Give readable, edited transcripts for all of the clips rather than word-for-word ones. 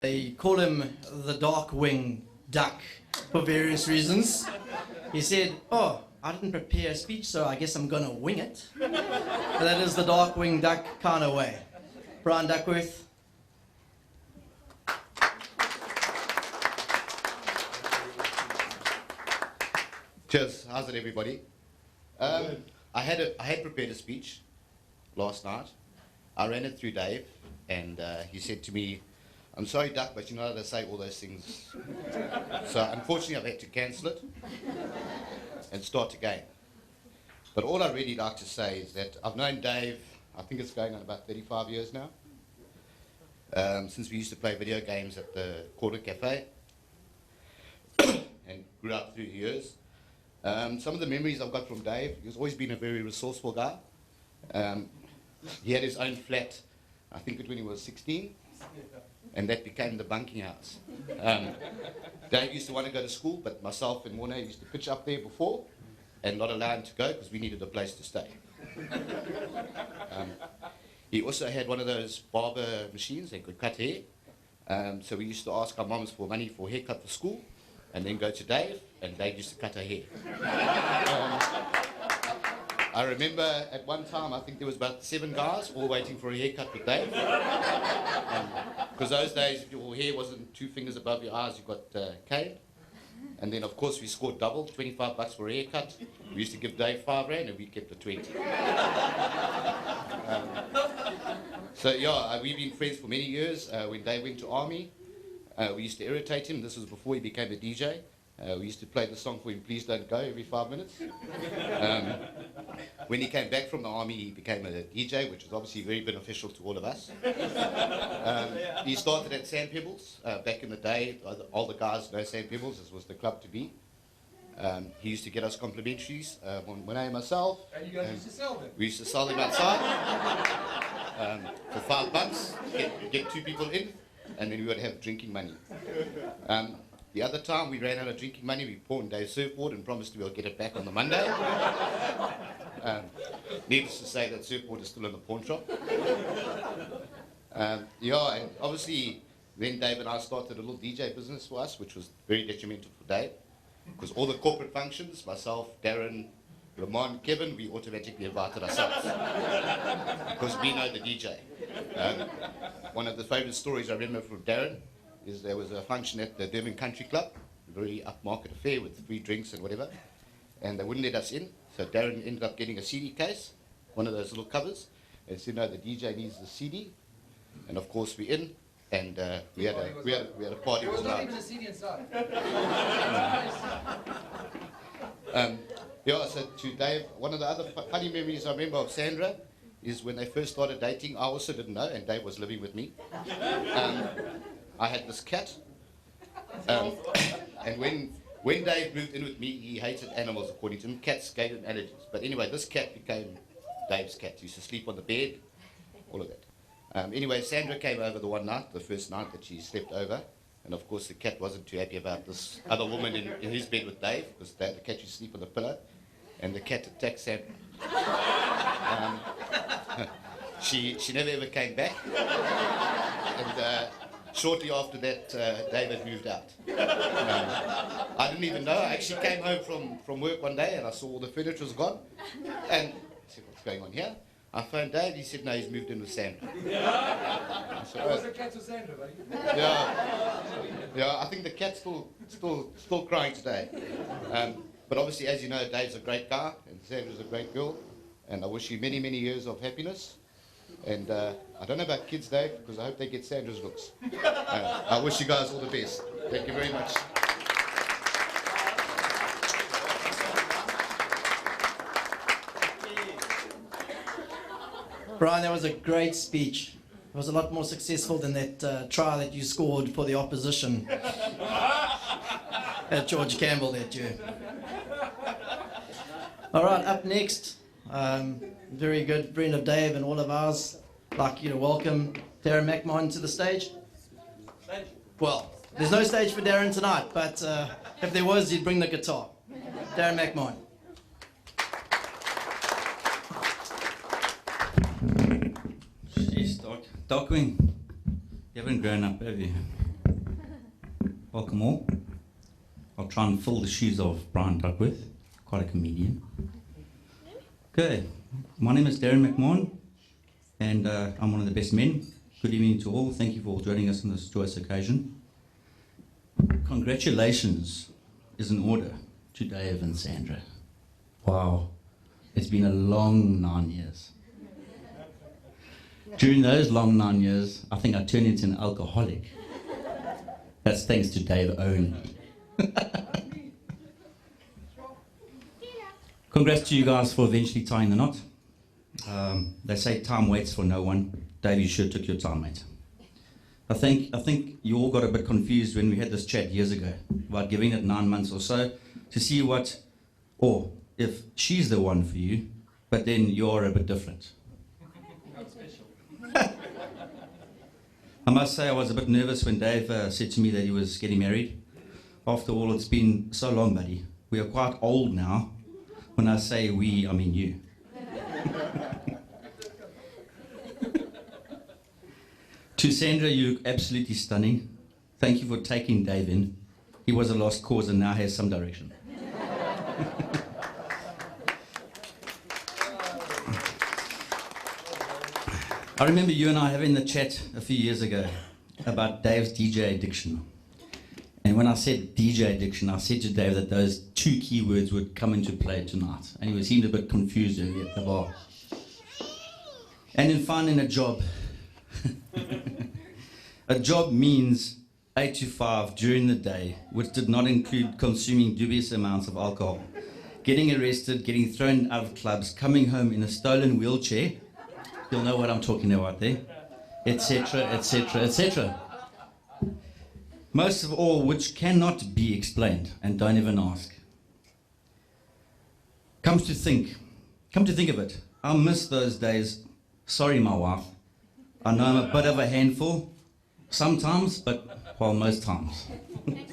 They call him the Darkwing Duck for various reasons. He said, "Oh, I didn't prepare a speech, so I guess I'm gonna wing it." That is the Darkwing Duck kind of way. Brian Duckworth. Cheers. How's it, everybody? I had prepared a speech last night. I ran it through Dave, and he said to me, "I'm sorry, Duck, but you know how to say all those things." So unfortunately, I've had to cancel it and start again. But all I really like to say is that I've known Dave, I think it's going on about 35 years now, since we used to play video games at the Corner Cafe, and grew up through the years. Some of the memories I've got from Dave, he's always been a very resourceful guy. He had his own flat, I think when he was 16, and that became the bunking house. Dave used to want to go to school, but myself and Morna used to pitch up there before and not allow him to go because we needed a place to stay. He also had one of those barber machines that could cut hair. So we used to ask our moms for money for a haircut for school, and then go to Dave, and Dave used to cut her hair. I remember at one time, I think there was about 7 guys all waiting for a haircut with Dave. Because those days, if your hair wasn't 2 fingers above your eyes, you got caned. And then, of course, we scored double, 25 bucks for a haircut. We used to give Dave 5 rand, and we kept the 20. So, yeah, we've been friends for many years. When Dave went to army, we used to irritate him. This was before he became a DJ. We used to play the song for him, "Please Don't Go," every 5 minutes. When he came back from the army, he became a DJ, which was obviously very beneficial to all of us. He started at Sand Pebbles back in the day. All the guys know Sand Pebbles. This was the club to be. He used to get us complimentaries, when I and myself. And you guys used to sell them? We used to sell them outside for $5. Get 2 people in, and then we would have drinking money. The other time we ran out of drinking money, we pawned Dave's surfboard and promised we'll get it back on the Monday. Needless to say, that surfboard is still in the pawn shop. Yeah, and obviously then Dave and I started a little DJ business for us, which was very detrimental for Dave, because all the corporate functions, myself, Daryn, Lamont, Kevin, we automatically invited ourselves, because we know the DJ. One of the favourite stories I remember from Daryn is there was a function at the Durban Country Club, a very upmarket affair with free drinks and whatever, and they wouldn't let us in, so Daryn ended up getting a CD case, one of those little covers, and said, "No, the DJ needs the CD," and of course we're in, and we had a party. There was not even a CD inside. Yeah, so to Dave, one of the other funny memories I remember of Sandra is when they first started dating. I also didn't know, and Dave was living with me. I had this cat, and when Dave moved in with me, he hated animals, according to him. Cats gave him allergies. But anyway, this cat became Dave's cat. He used to sleep on the bed, all of that. Anyway, Sandra came over the one night, the first night that she slept over, and of course the cat wasn't too happy about this other woman in his bed with Dave, because the cat used to sleep on the pillow, and the cat attacked Sandra. She never ever came back, and shortly after that, David moved out. I didn't even know. I actually came home from work one day and I saw all the furniture was gone. And I said, "What's going on here?" I phoned Dave. He said, "No, he's moved in with Sandra." I said, How was the cat with Sandra, buddy? Yeah, I think the cat's still crying today. But obviously, as you know, Dave's a great guy and Sandra's a great girl. And I wish you many, many years of happiness. And I don't know about kids, Dave, because I hope they get Sandra's looks. I wish you guys all the best. Thank you very much. Brian, that was a great speech. It was a lot more successful than that try that you scored for the opposition at George Campbell that year. All right, up next, very good friend of Dave and all of ours. I'd like you to welcome Daryn McMahon to the stage. Well, there's no stage for Daryn tonight, but if there was, he'd bring the guitar. Daryn McMahon. Jeez, Darkwing, you haven't grown up, have you? Welcome all. I'll try and fill the shoes of Brian Duckworth, quite a comedian. Okay, my name is Daryn McMahon, and I'm one of the best men. Good evening to all. Thank you for joining us on this joyous occasion. Congratulations is in order to Dave and Sandra. Wow, it's been a long 9 years. During those long 9 years, I think I turned into an alcoholic. That's thanks to Dave only. Congrats to you guys for eventually tying the knot. They say time waits for no one. Dave, you sure took your time, mate. I think you all got a bit confused when we had this chat years ago about giving it 9 months or so to see what, or if she's the one for you, but then you're a bit different. I must say I was a bit nervous when Dave said to me that he was getting married. After all, it's been so long, buddy. We are quite old now. When I say we, I mean you. To Sandra, you look absolutely stunning. Thank you for taking Dave in. He was a lost cause and now has some direction. I remember you and I having the chat a few years ago about Dave's DJ addiction. And when I said DJ addiction, I said to Dave that those two keywords would come into play tonight. And he seemed a bit confused earlier at the bar. And in finding a job, a job means 8 to 5 during the day, which did not include consuming dubious amounts of alcohol, getting arrested, getting thrown out of clubs, coming home in a stolen wheelchair. You'll know what I'm talking about there, etc., etc., etc. Most of all, which cannot be explained, and don't even ask. Come to think of it, I miss those days. Sorry, my wife. I know I'm a bit of a handful, sometimes, but, well, most times. Thanks,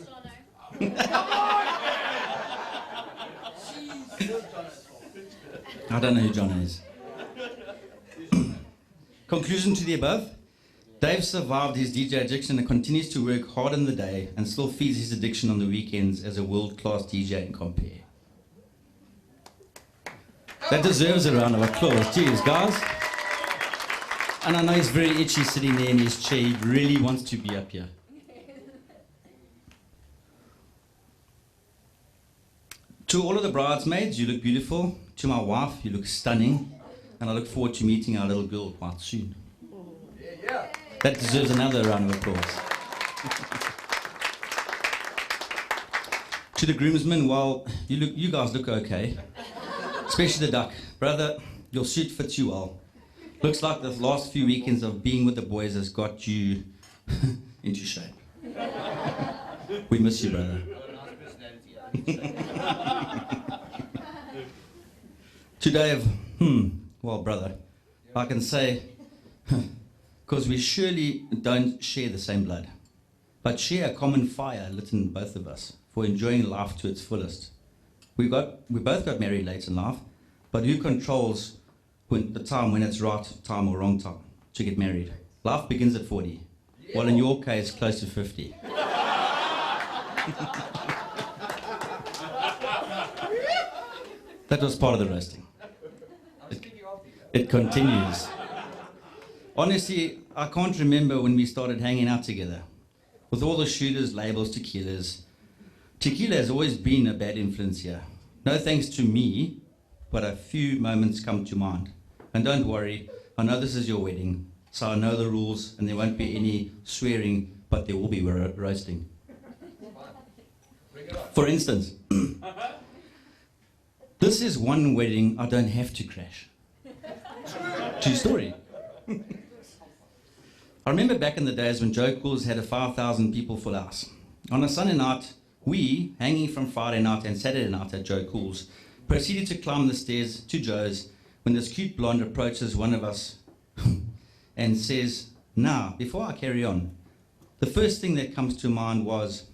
I don't know who John is. Conclusion to the above, Dave survived his DJ addiction and continues to work hard in the day and still feeds his addiction on the weekends as a world-class DJ in compare. That deserves a round of applause. Cheers, guys. And I know he's very itchy sitting there in his chair. He really wants to be up here. To all of the bridesmaids, you look beautiful. To my wife, you look stunning. And I look forward to meeting our little girl quite soon. Yeah. That deserves another round of applause. To the groomsmen, well, you guys look okay. Especially the duck. Brother, your suit fits you well. Looks like the last few weekends of being with the boys has got you into shape. We miss you, brother. To Dave, well, brother, I can say, because we surely don't share the same blood, but share a common fire lit in both of us for enjoying life to its fullest. We both got married late in life, but who controls the time when it's right time or wrong time to get married? Life begins at 40. Well, in your case, close to 50. That was part of the roasting. It continues. Honestly, I can't remember when we started hanging out together. With all the shooters, labels, tequilas. Tequila has always been a bad influence here. No thanks to me, but a few moments come to mind. And don't worry, I know this is your wedding, so I know the rules and there won't be any swearing, but there will be roasting. For instance, this is one wedding I don't have to crash. True story. I remember back in the days when Joe Cool's had a 5,000 people full house. On a Sunday night, we, hanging from Friday night and Saturday night at Joe Cool's, proceeded to climb the stairs to Joe's when this cute blonde approaches one of us and says, "Now, before I carry on, the first thing that comes to mind was,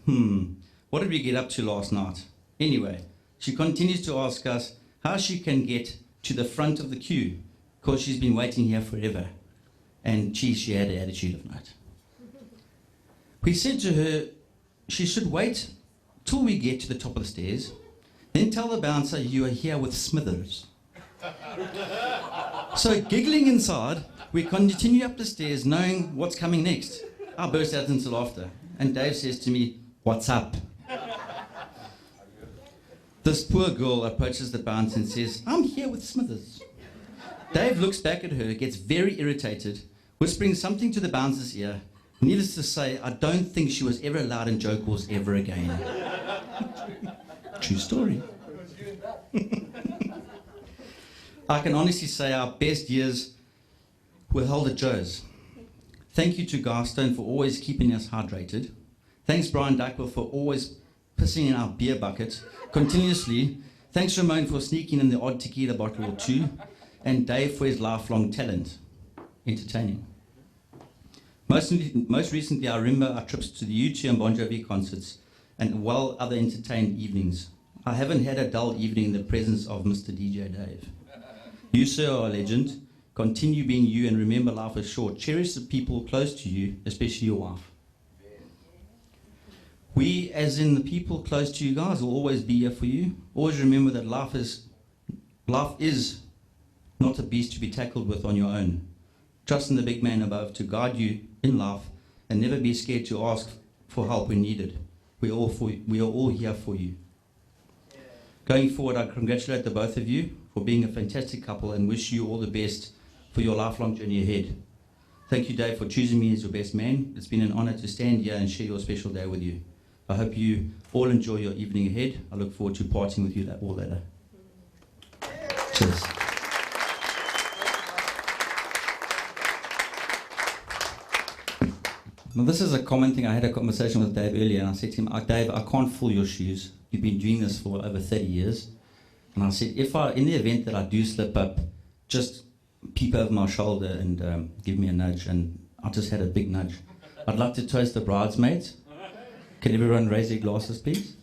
what did we get up to last night?" Anyway, she continues to ask us how she can get to the front of the queue because she's been waiting here forever. And she had an attitude of note. We said to her she should wait till we get to the top of the stairs, then tell the bouncer you are here with Smithers. So giggling inside, we continue up the stairs knowing what's coming next. I burst out into laughter, and Dave says to me, "What's up?" This poor girl approaches the bouncer and says, "I'm here with Smithers." Dave looks back at her, gets very irritated, whispering something to the bouncer's ear. Needless to say, I don't think she was ever allowed in Joe calls ever again. True story. I can honestly say our best years were held at Joe's. Thank you to Garstone for always keeping us hydrated. Thanks Brian Duckworth for always pissing in our beer bucket continuously. Thanks Ramon for sneaking in the odd tequila bottle or two. And Dave for his lifelong talent. Entertaining. Most recently, I remember our trips to the U2 and Bon Jovi concerts and other entertained evenings. I haven't had a dull evening in the presence of Mr. DJ Dave. You, sir, are a legend. Continue being you and remember life is short. Cherish the people close to you, especially your wife. We, as in the people close to you guys, will always be here for you. Always remember that life is not a beast to be tackled with on your own. Trust in the big man above to guide you in life and never be scared to ask for help when needed. We are all here for you. Going forward, I congratulate the both of you for being a fantastic couple and wish you all the best for your lifelong journey ahead. Thank you, Dave, for choosing me as your best man. It's been an honor to stand here and share your special day with you. I hope you all enjoy your evening ahead. I look forward to partying with you all later. Cheers. Now, this is a common thing. I had a conversation with Dave earlier, and I said to him, "Dave, I can't fill your shoes. You've been doing this for over 30 years. And I said, in the event that I do slip up, just peep over my shoulder and give me a nudge." And I just had a big nudge. I'd like to toast the bridesmaids. Can everyone raise their glasses, please?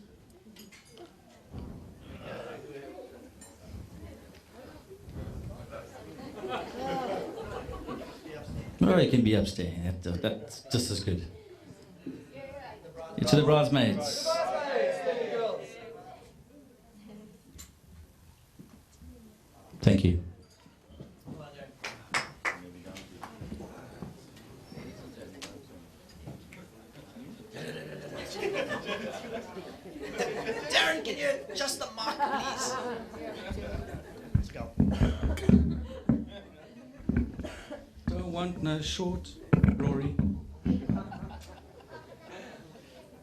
Oh, it can be upstairs. That's just as good. Yeah, to the bridesmaids. Thank you. Daryn, can you adjust the mic, please? Let's go. Don't want no short, Rory.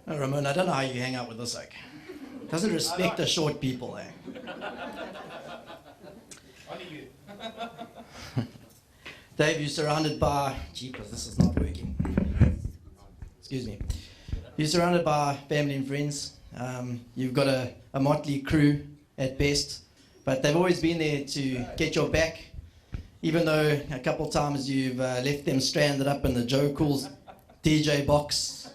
Oh, Ramon, I don't know how you hang out with this oak. Doesn't respect the short people, eh? Only you. Dave, you're surrounded by... Jeepers, this is not working. Excuse me. You're surrounded by family and friends. You've got a motley crew at best, but they've always been there to get your back, even though a couple times you've left them stranded up in the Joe Cool's DJ box.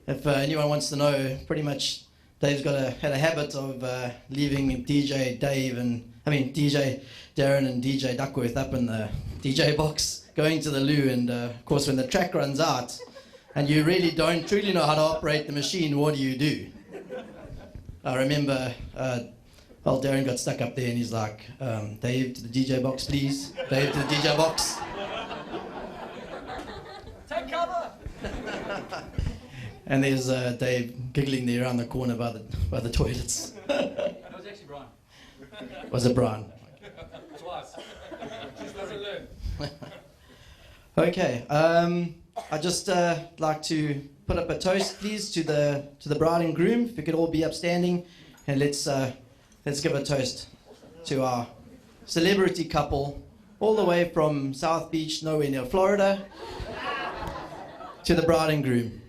If anyone wants to know, pretty much Dave's had a habit of leaving DJ Daryn and DJ Duckworth up in the DJ box, going to the loo, and of course when the track runs out and you really don't truly know how to operate the machine, what do? I remember, Daryn got stuck up there and he's like, "Dave, to the DJ box, please. Dave, to the DJ box." Take cover! And there's Dave giggling there around the corner by the toilets. That was actually Brian. Was it Brian? Twice. Just doesn't learn. Okay, I'd just like to put up a toast, please, to the bride and groom. If we could all be upstanding, and let's give a toast to our celebrity couple, all the way from South Beach, nowhere near Florida, to the bride and groom.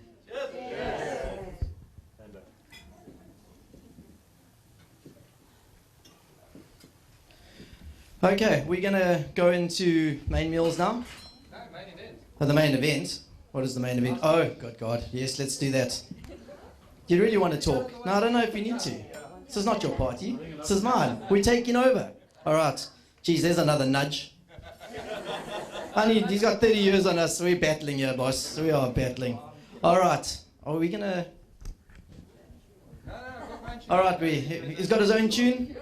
Okay, we're gonna go into main meals now. No, main event. Oh, the main event. What is the main event? Oh, good God. Yes, let's do that. Do you really want to talk? No, I don't know if you need to. This is not your party. This is mine. We're taking over. All right. Geez, there's another nudge. He's got 30 years on us. We're battling here, boss. We are battling. All right. Are we gonna? All right, he's got his own tune.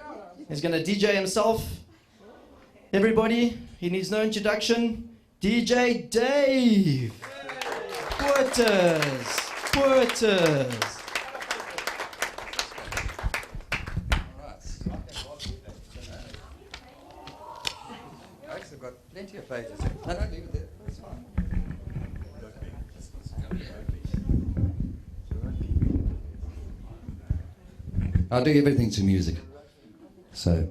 He's gonna DJ himself. Everybody, he needs no introduction. DJ Dave. Quarters. I've got plenty of pages there. No, leave it there. That's fine. I do everything to music. So.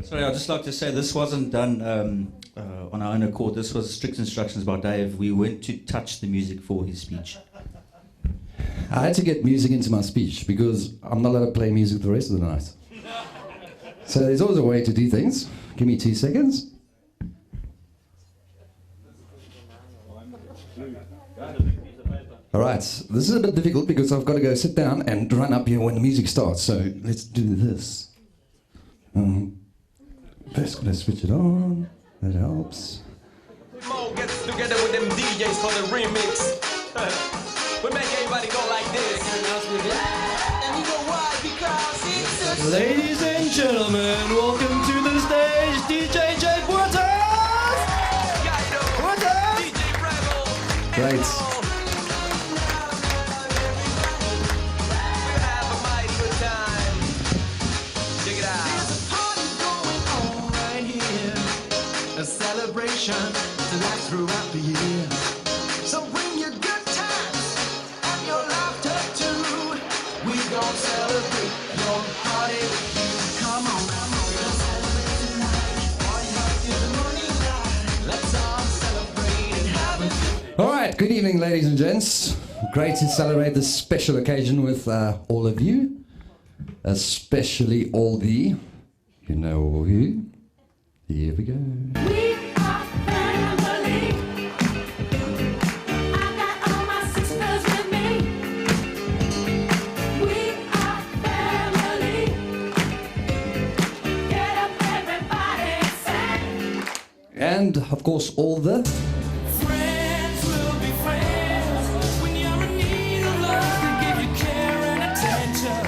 Sorry, I'd just like to say this wasn't done on our own accord. This was strict instructions by Dave. We went to touch the music for his speech. I had to get music into my speech because I'm not allowed to play music the rest of the night. So there's always a way to do things. Give me 2 seconds. All right, this is a bit difficult because I've got to go sit down and run up here when the music starts. So let's do this. First, gonna switch it on. That helps. Mo gets together with them DJs for the remix. We make everybody go like this. And you know why? Because it's a Ladies and gentlemen, welcome to the stage, DJ J. Quarters. DJ Rebel. Great. We're gonna have a mighty good time. Check it out. There's a party going on right here, a celebration to last throughout the year. So bring your good times and your laughter too. We gon' celebrate your party with you. Come on, we're gonna celebrate tonight. All you have to do is morning light. Let's all celebrate and have a good. All right, good evening, ladies and gents. Great to celebrate this special occasion with all of you, especially all the, you know who. Here we go. We are family. I got all my sisters with me. We are family. Get up, everybody, sing. And, of course, all the... Friends will be friends when you're in need of love. They give you care and attention.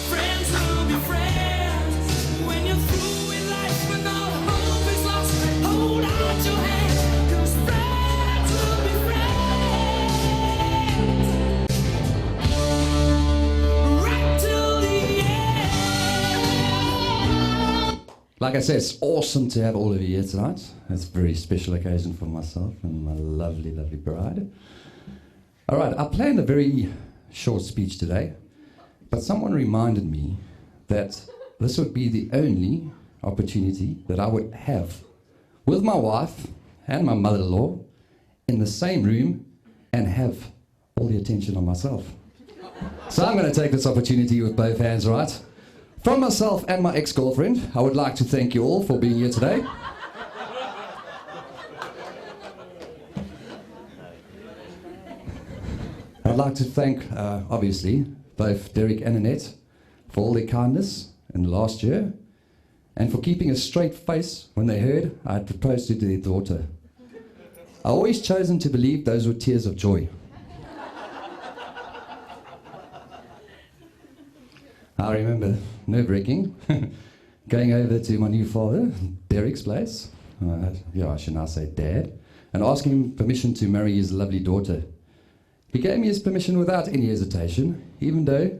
Friends will be friends when you're through with life when all hope is lost. Hold out your hand, 'cause friends will be friends right till the end. Like I said, it's awesome to have all of you here tonight. It's a very special occasion for myself and my lovely, lovely bride. All right, I planned a very short speech today, but someone reminded me that this would be the only opportunity that I would have with my wife and my mother-in-law in the same room and have all the attention on myself. So I'm going to take this opportunity with both hands, right? From myself and my ex-girlfriend, I would like to thank you all for being here today. I'd like to thank, obviously, both Derek and Annette for all their kindness in the last year and for keeping a straight face when they heard I had proposed to their daughter. I always chosen to believe those were tears of joy. I remember nerve-wracking going over to my new father, Derek's place, I should now say Dad, and asking him permission to marry his lovely daughter. He gave me his permission without any hesitation, even though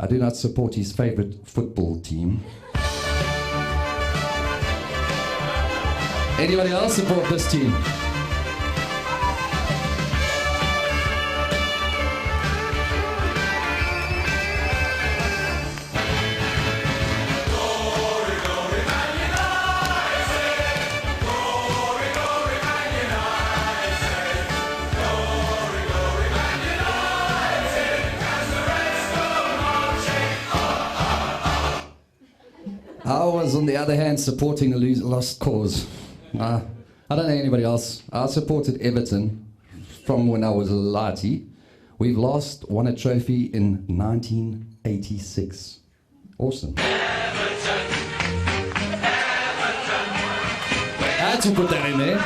I do not support his favourite football team. Anybody else support this team? I was, on the other hand, supporting the lost cause. I don't know anybody else. I supported Everton from when I was a laddie. We've last won a trophy in 1986. Awesome. Everton. I had to put that in there.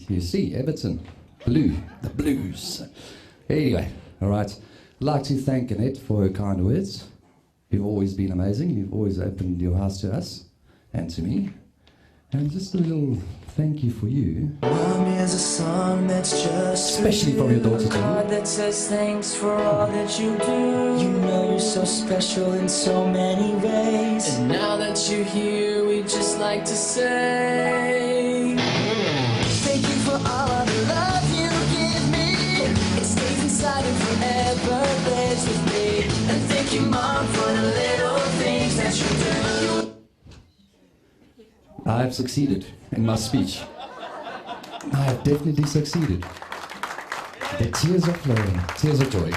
You see, Everton. Blue. The Blues. Anyway, all right. I'd like to thank Annette for her kind words. You've always been amazing. You've always opened your house to us and to me. And just a little thank you for you. Mom is a song that's just Especially from your daughter, too. God that says thanks for all that you do. You know you're so special in so many ways. And now that you're here, we just like to say thank you for all of the love you give me. It stays inside and forever lives with me. And thank you, Mom, for the little things that you do. I have succeeded in my speech. I have definitely succeeded. The tears are flowing. Tears of joy.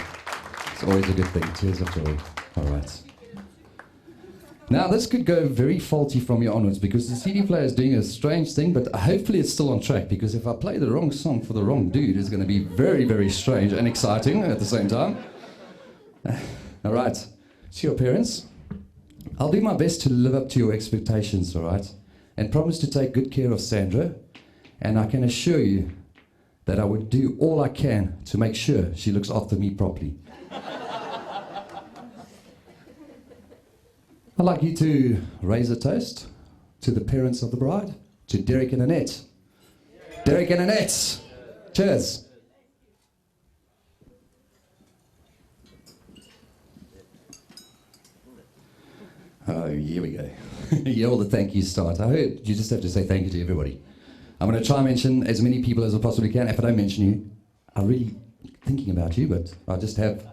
It's always a good thing. Tears of joy. All right. Now, this could go very faulty from here onwards because the CD player is doing a strange thing, but hopefully it's still on track because if I play the wrong song for the wrong dude, it's going to be very, very strange and exciting at the same time. All right. To your parents, I'll do my best to live up to your expectations, all right? And promise to take good care of Sandra, and I can assure you that I would do all I can to make sure she looks after me properly. I'd like you to raise a toast to the parents of the bride, to Derek and Annette. Derek and Annette, cheers. Oh, here we go. Yeah, all the thank yous start. I heard you just have to say thank you to everybody. I'm going to try and mention as many people as I possibly can. If I don't mention you, I'm really thinking about you, but I just have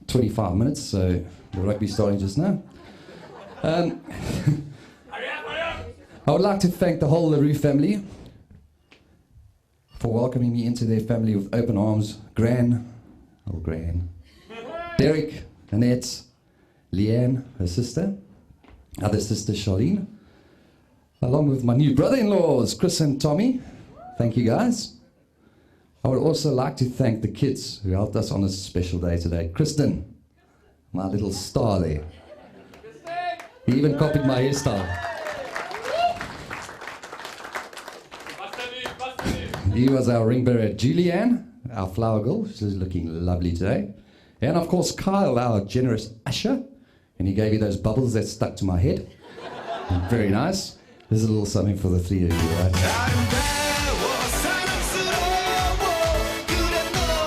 25 minutes, so the rugby's starting just now. I would like to thank the whole LaRue family for welcoming me into their family with open arms. Gran, Derek, Annette, Leanne, her sister, other sister Charlene, along with my new brother-in-laws, Chris and Tommy. Thank you, guys. I would also like to thank the kids who helped us on this special day today. Kristen, my little star there. He even copied my hairstyle. He was our ring bearer. Julianne, our flower girl, she's looking lovely today. And of course, Kyle, our generous usher. And he gave me those bubbles that stuck to my head. Very nice. There's a little something for the three of you, right?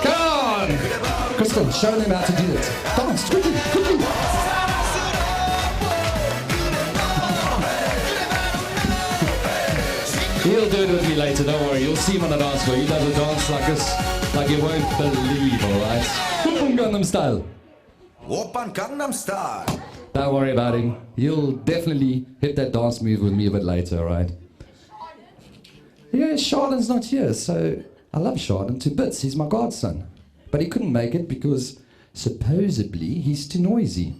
Come on! Kristen, show them how to do it. Come on, quickly, quickly! He'll do it with me later, don't worry. You'll see him on the dance floor. He does a dance like this, like you won't believe, alright? Open Gangnam Style. Open Gangnam Style. Don't worry about him. He'll definitely hit that dance move with me a bit later, alright? Yeah, Chardon's not here, so I love Chardon to bits. He's my godson. But he couldn't make it because supposedly he's too noisy.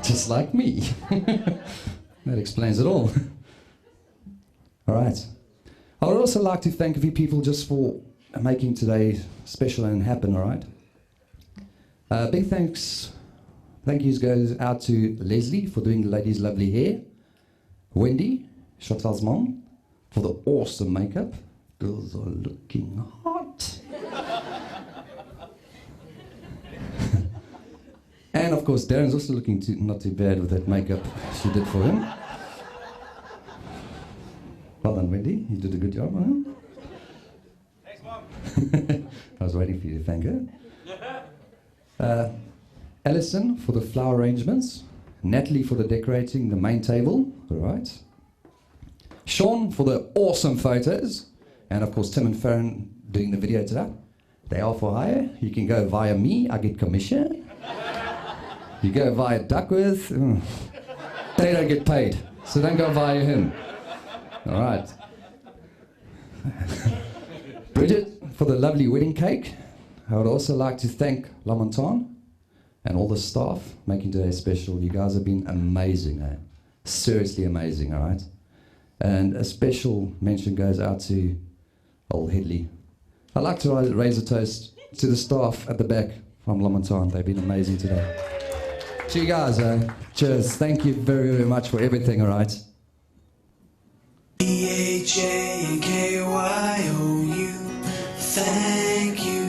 Just like me. That explains it all. Alright. I would also like to thank a few people just for making today special and happen, alright? Big thank yous goes out to Leslie for doing the ladies' lovely hair. Wendy, Chantal's mom, for the awesome makeup. Girls are looking hot. And of course, Darren's also looking not too bad with that makeup she did for him. Well done, Wendy. You did a good job, huh? Thanks, Mom. I was waiting for you to thank her. Alison for the flower arrangements. Natalie for the decorating the main table. All right. Sean for the awesome photos. And of course, Tim and Farron doing the video today. They are for hire. You can go via me. I get commission. You go via Duckworth. They don't get paid. So don't go via him. All right. Bridget for the lovely wedding cake. I would also like to thank La Montagne and all the staff making today special. You guys have been amazing, eh? Seriously amazing, all right? And a special mention goes out to old Headley. I'd like to raise a toast to the staff at the back from La Montagne. They've been amazing today. To you guys, eh? Cheers. Thank you very, very much for everything, all right? djsincdave, thank you,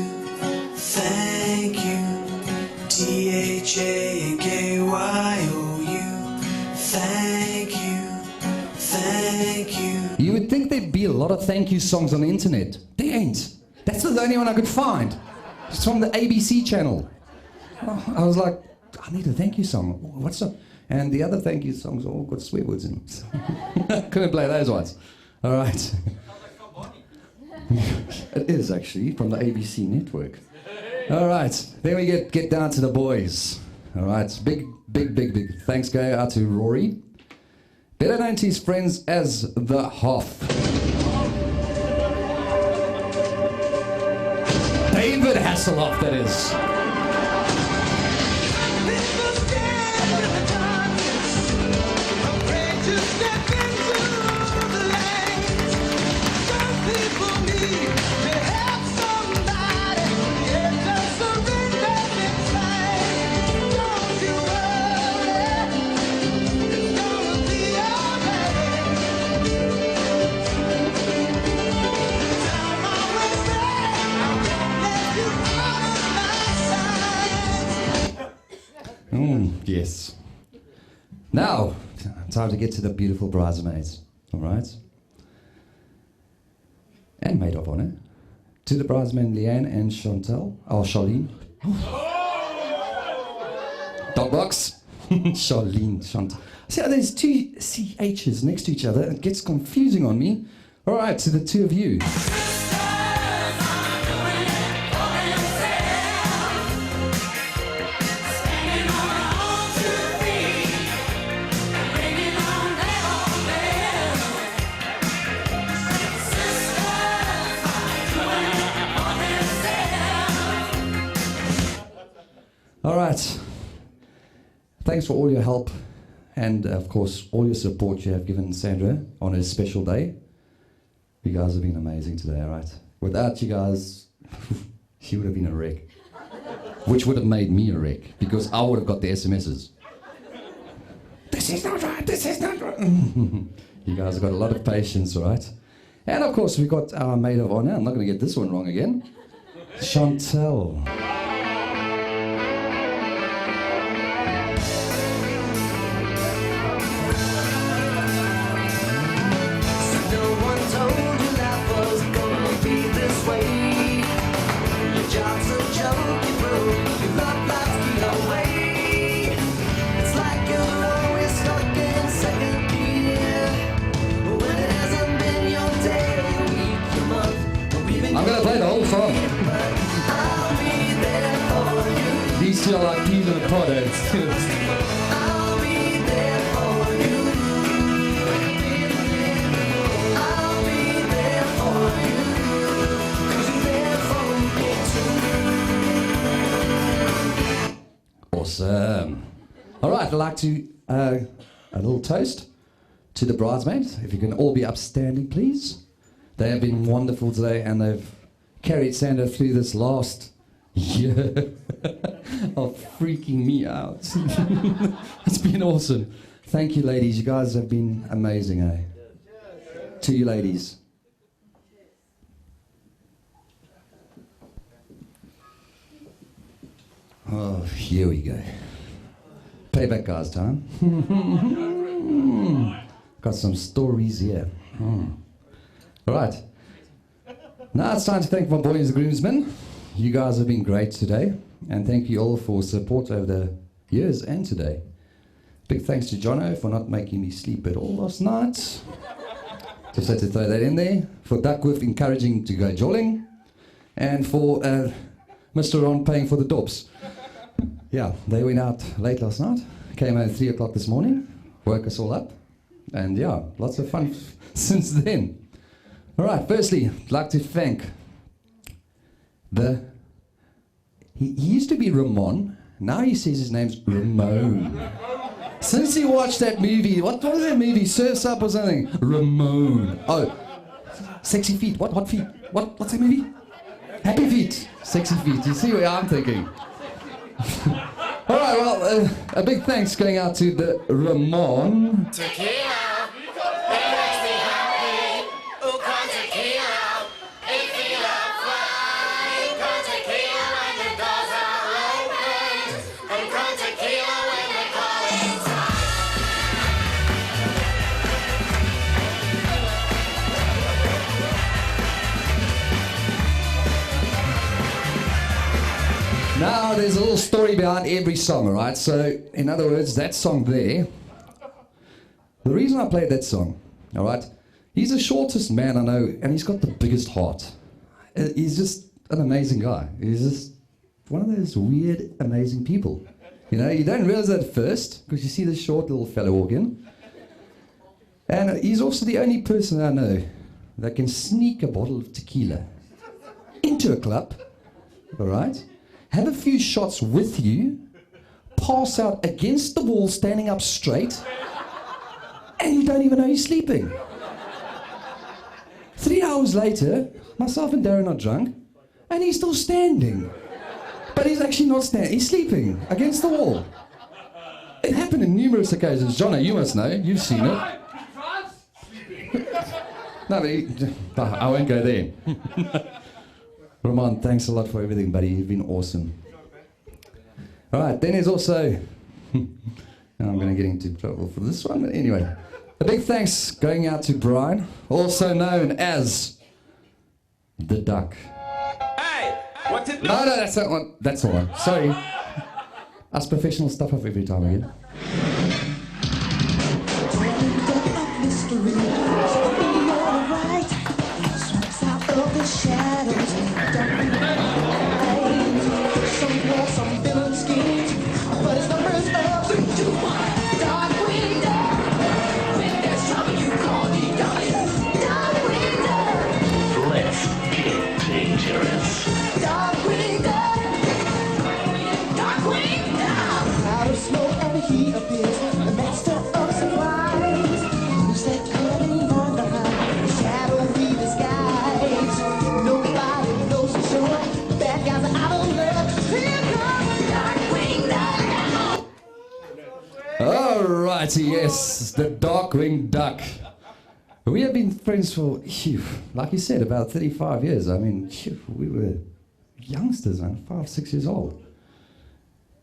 thank you. djsincdave, thank you, thank you. You would think there'd be a lot of thank you songs on the internet. There ain't. That's the only one I could find. It's from the ABC channel. Oh, I was like, I need a thank you song. What's up? And the other thank you songs all got swear words in them. So couldn't play those ones. All right. It is actually from the ABC network. All right. Then we get down to the boys. All right. Big thanks go out to Rory, better known to his friends as the Hoff. David Hasselhoff, that is. Yes. Now, time to get to the beautiful bridesmaids, all right? And maid of honor. To the bridesmaids, Leanne and Chantal. Oh, Charlene. Dog box. Charlene, Chantal. See how there's two CHs next to each other? It gets confusing on me. All right, to the two of you. All right. Thanks for all your help and, of course, all your support you have given Sandra on her special day. You guys have been amazing today, all right? Without you guys, she would have been a wreck. Which would have made me a wreck, because I would have got the SMSs. This is not right, this is not right. You guys have got a lot of patience, all right? And, of course, we've got our maid of honor. I'm not going to get this one wrong again. Chantal. I'm gonna play the whole song. These two are like peas in a pod. Awesome. All right, I'd like to a little toast to the bridesmaids. If you can all be upstanding, please. They have been wonderful today, and they've carried Sandra through this last year of freaking me out. It's been awesome. Thank you, ladies. You guys have been amazing, eh? To you, ladies. Oh, here we go. Payback guys time. Got some stories here. All right. Now it's time to thank my boys, the groomsmen. You guys have been great today. And thank you all for support over the years and today. Big thanks to Jono for not making me sleep at all last night. Just had to throw that in there. For Duckworth encouraging to go jolling. And for Mr. Ron paying for the dops. Yeah, they went out late last night. Came home at 3 o'clock this morning. Woke us all up. And yeah, lots of fun since then. All right, firstly, I'd like to thank he used to be Ramon, now he says his name's Ramon. Since he watched that movie, what was that movie, Surf's Up or something? Ramon. Oh, Sexy Feet, what feet? What's that movie? Happy Feet, Sexy Feet, you see what I'm thinking. All right, well, a big thanks going out to the Ramon. Tequila, it makes me happy. Now, there's a little story behind every song, all right? So, in other words, that song there, the reason I played that song, all right, he's the shortest man I know, and he's got the biggest heart. He's just an amazing guy. He's just one of those weird, amazing people. You know, you don't realize that at first, because you see this short little fellow walk in. And he's also the only person I know that can sneak a bottle of tequila into a club, all right? Have a few shots with you, pass out against the wall, standing up straight, and you don't even know you're sleeping. 3 hours later, myself and Daryn are drunk, and he's still standing. But he's actually not standing, he's sleeping against the wall. It happened in numerous occasions. Johnny, you must know, you've seen it. No, but I won't go there. Ramon, thanks a lot for everything, buddy. You've been awesome. All right, then there's also... now I'm going to get into trouble for this one, but anyway. A big thanks going out to Brian, also known as the Duck. Hey, what it do? No, that's that one. That's the one. Sorry. Us professional stuff up every time again. Alrighty, yes, the Darkwing Duck. We have been friends for, like you said, about 35 years. I mean, we were youngsters, man, 5, 6 years old.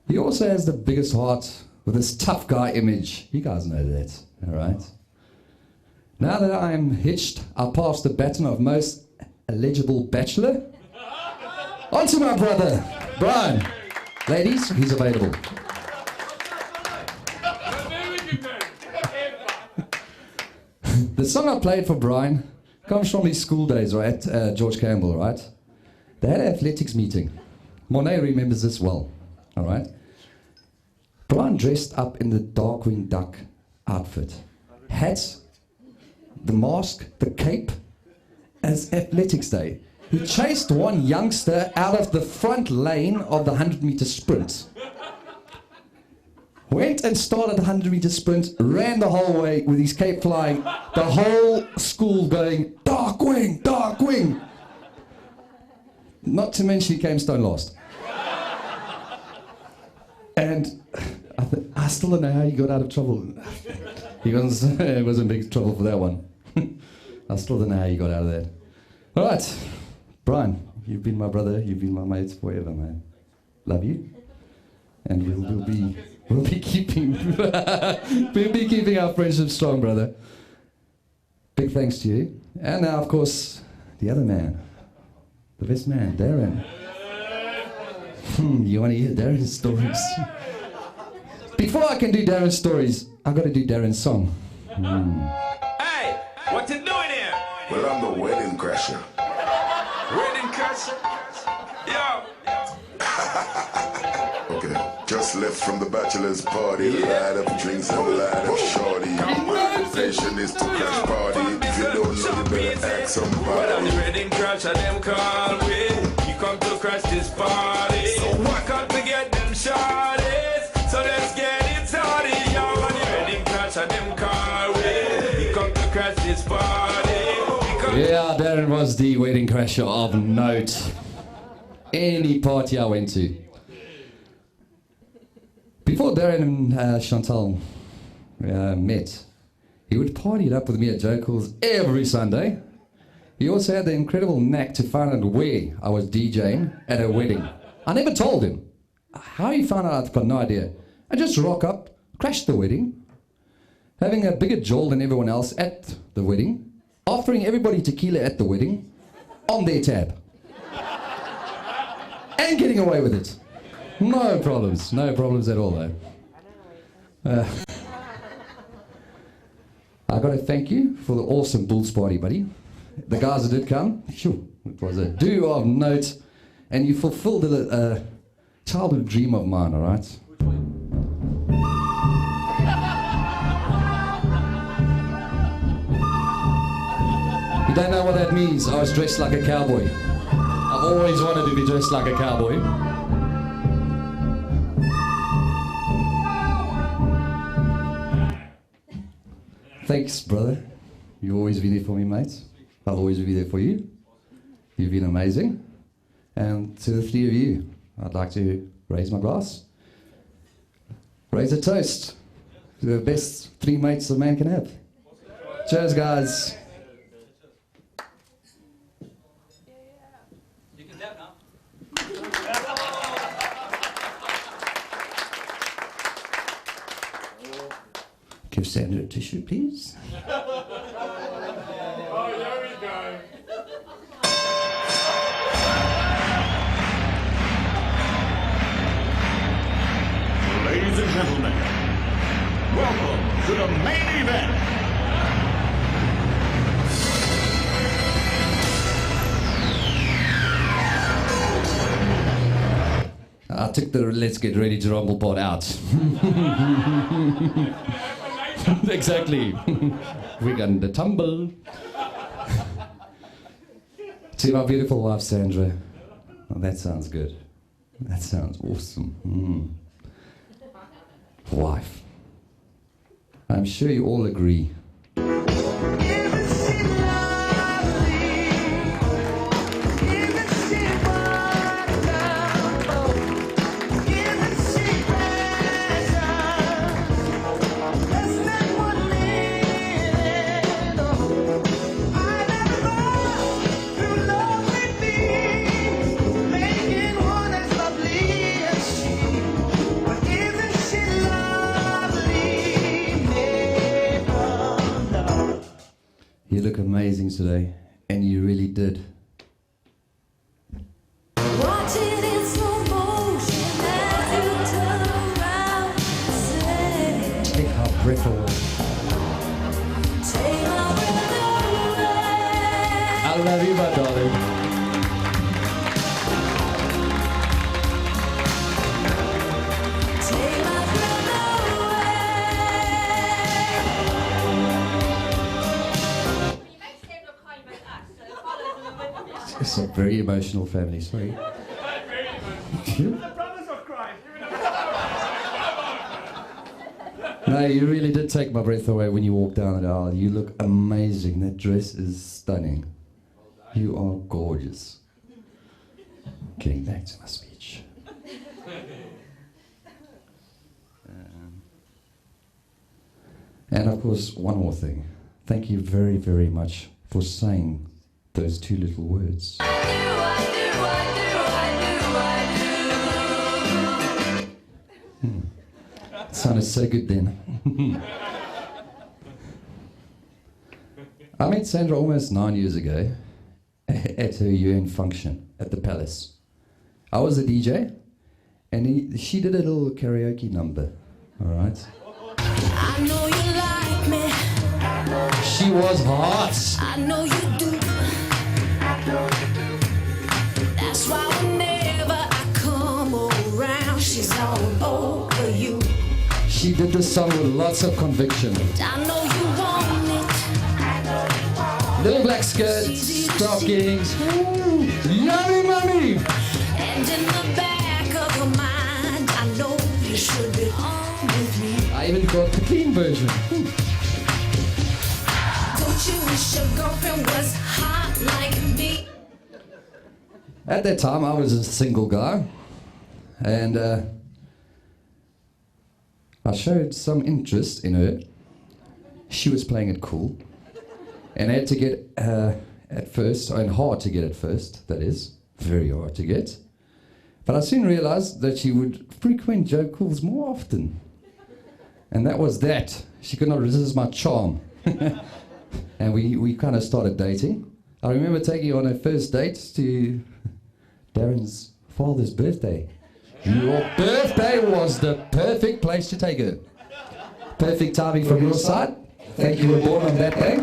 He also has the biggest heart with this tough guy image. You guys know that, alright? Now that I am hitched, I'll pass the baton of most eligible bachelor on to my brother, Brian. Ladies, he's available. The song I played for Brian comes from his school days, right, at George Campbell, right? They had an athletics meeting. Monet remembers this well, all right? Brian dressed up in the Darkwing Duck outfit. Hats, the mask, the cape, as athletics day. He chased one youngster out of the front lane of the 100-meter sprint. Went and started the 100-meter sprint, ran the whole way with his cape flying, the whole school going, Darkwing, Darkwing! Not to mention he came stone last. And I still don't know how he got out of trouble. He was in big trouble for that one. I still don't know how he got out of that. All right, Brian, you've been my brother, you've been my mate forever, man. Love you. And we'll be keeping our friendship strong, brother. Big thanks to you. And now, of course, the other man, the best man, Daryn. You want to hear Daryn's stories? Before I can do Daryn's stories, I've got to do Daryn's song. Hey, what you doing here? Well, I'm the wedding crasher. Wedding crasher? Yo. Okay, just left from the bachelor's party. Light up drinks and light up shorty. My profession is to crash party. If you don't know, you better ask somebody. Well, I'm the wedding crasher, them call we. You come to crash this party. So why can't we get them shorties? So let's get it started. Yo, I'm the wedding crasher, them call we. You come to crash this party. Yeah, Daryn was the wedding crasher of note. Any party I went to. Before Daryn and Chantal met, he would party it up with me at Joe Cool's every Sunday. He also had the incredible knack to find out where I was DJing at a wedding. I never told him. How he found out, I've got no idea. I just rock up, crash the wedding, having a bigger jaw than everyone else at the wedding, offering everybody tequila at the wedding on their tab. And getting away with it. No problems at all, though. I got to thank you for the awesome Bulls party, buddy. The guys that did come, phew, it was a do of note, and you fulfilled a childhood dream of mine, all right? You don't know what that means. I was dressed like a cowboy. I've always wanted to be dressed like a cowboy. Thanks, brother. You'll always be there for me, mate. I'll always be there for you. You've been amazing. And to the three of you, I'd like to raise my glass. Raise a toast to the best three mates a man can have. Cheers, guys. You can dab now. Give Sandra a tissue, please. Oh, there we go. Ladies and gentlemen, welcome to the main event. I took the let's get ready to rumble part out. Exactly. We're going to tumble. To my beautiful wife, Sandra. Oh, that sounds good. That sounds awesome. Wife. I'm sure you all agree. You look amazing today, and you really did. Watching in slow motion as you turn around, say, Take our breath away. take my breath away. I love you, my darling. Take my breath away. It's a very emotional family, sorry. The brothers of Christ. No, you really did take my breath away when you walked down the aisle. You look amazing. That dress is stunning. You are gorgeous. Getting back to my speech. And of course, one more thing. Thank you very, very much for saying those two little words. It sounded so good then. I met Sandra almost 9 years ago at her UN function at the Palace. I was a DJ, and she did a little karaoke number, all right? I know you like me. She was hot. I know you do. That's why whenever I come around, she's all over you. She did this song with lots of conviction. I know you want it. Little black skirts, stockings, yummy mummy. And in the back of your mind, I know you should be on with me. I even got the clean version. Don't you wish your girlfriend was hot like me? At that time, I was a single guy, and I showed some interest in her. She was playing it cool, and I had to get at first, and hard to get at first, that is, very hard to get. But I soon realized that she would frequent Joe Cool's more often. And that was that. She could not resist my charm. And we kind of started dating. I remember taking her on her first date to Daryn's father's birthday. Your birthday was the perfect place to take her. Perfect timing from your side. Thank you were born on that day.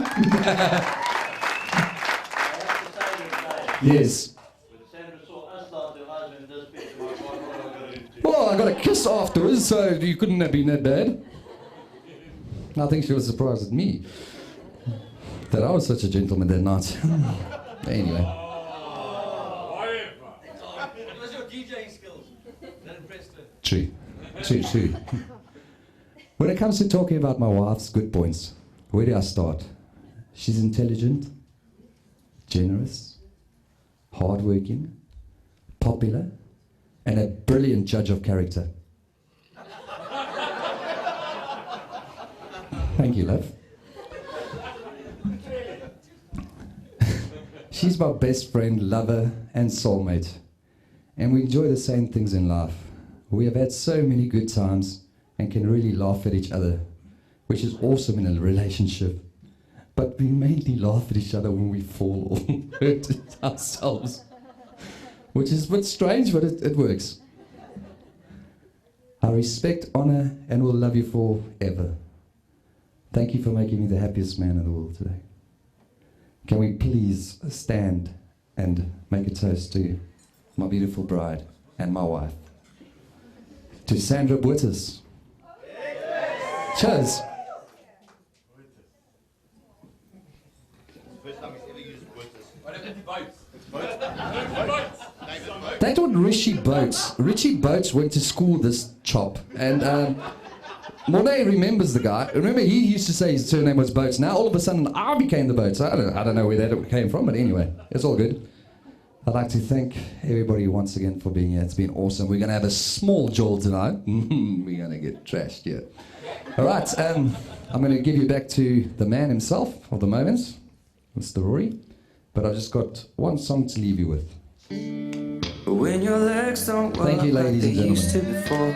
Yes. Well, I got a kiss afterwards, so you couldn't have been that bad. I think she was surprised at me. That I was such a gentleman that night. Anyway. It was your DJing skills that impressed her. True. When it comes to talking about my wife's good points, where do I start? She's intelligent, generous, hardworking, popular, and a brilliant judge of character. Thank you, love. She's my best friend, lover, and soulmate. And we enjoy the same things in life. We have had so many good times and can really laugh at each other, which is awesome in a relationship. But we mainly laugh at each other when we fall or hurt ourselves, which is a bit strange, but it works. I respect, honor, and will love you forever. Thank you for making me the happiest man in the world today. Can we please stand and make a toast to my beautiful bride and my wife, to Sandra Buertes. Cheers. That one, Richie Boats. Richie Boats went to school this chop, and Monet remembers the guy. Remember, he used to say his surname was Boats. Now all of a sudden I became the Boats. I don't know where that came from, but anyway, it's all good. I'd like to thank everybody once again for being here. It's been awesome. We're going to have a small jaw tonight. We're going to get trashed here. All right, I'm going to give you back to the man himself of the moment, Mr. Rory. But I've just got one song to leave you with. When your legs don't work Thank you, ladies like and they used to gentlemen. before,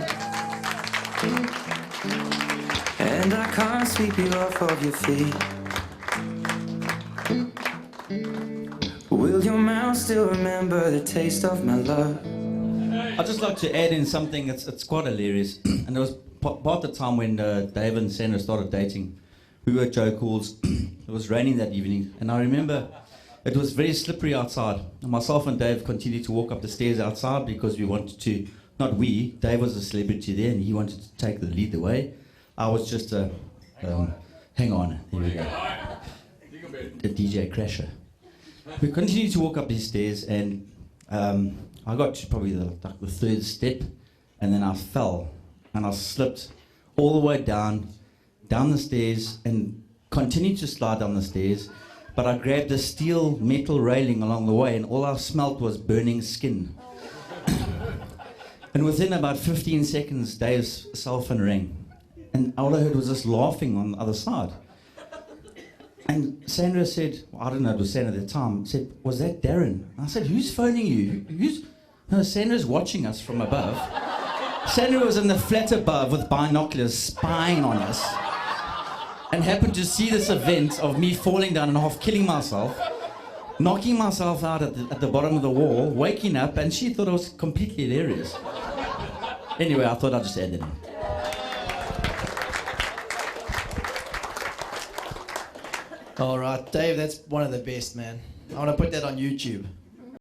and I can't sweep you off of your feet. Will your mouth still remember the taste of my love? I'd just like to add in something. It's quite hilarious. And it was part the time when Dave and Sandra started dating. We were at Joe Cool's. It was raining that evening, and I remember it was very slippery outside. And myself and Dave continued to walk up the stairs outside because we wanted to. Dave was a celebrity there, and he wanted to take the lead the way. I was just a hang on. There we go. A DJ crasher. We continued to walk up these stairs, and I got to probably the third step, and then I fell, and I slipped all the way down the stairs, and continued to slide down the stairs, but I grabbed a steel metal railing along the way, and all I smelt was burning skin. And within about 15 seconds, Dave's cell phone rang, and all I heard was just laughing on the other side. And Sandra said, I don't know, it was Sandra at the time, said, was that Daryn? And I said, who's phoning you? No, Sandra's watching us from above. Sandra was in the flat above with binoculars spying on us, and happened to see this event of me falling down and half killing myself, knocking myself out at the bottom of the wall, waking up, and she thought it was completely hilarious. Anyway, I thought I'd just add that in. All right, Dave, that's one of the best, man. I want to put that on YouTube.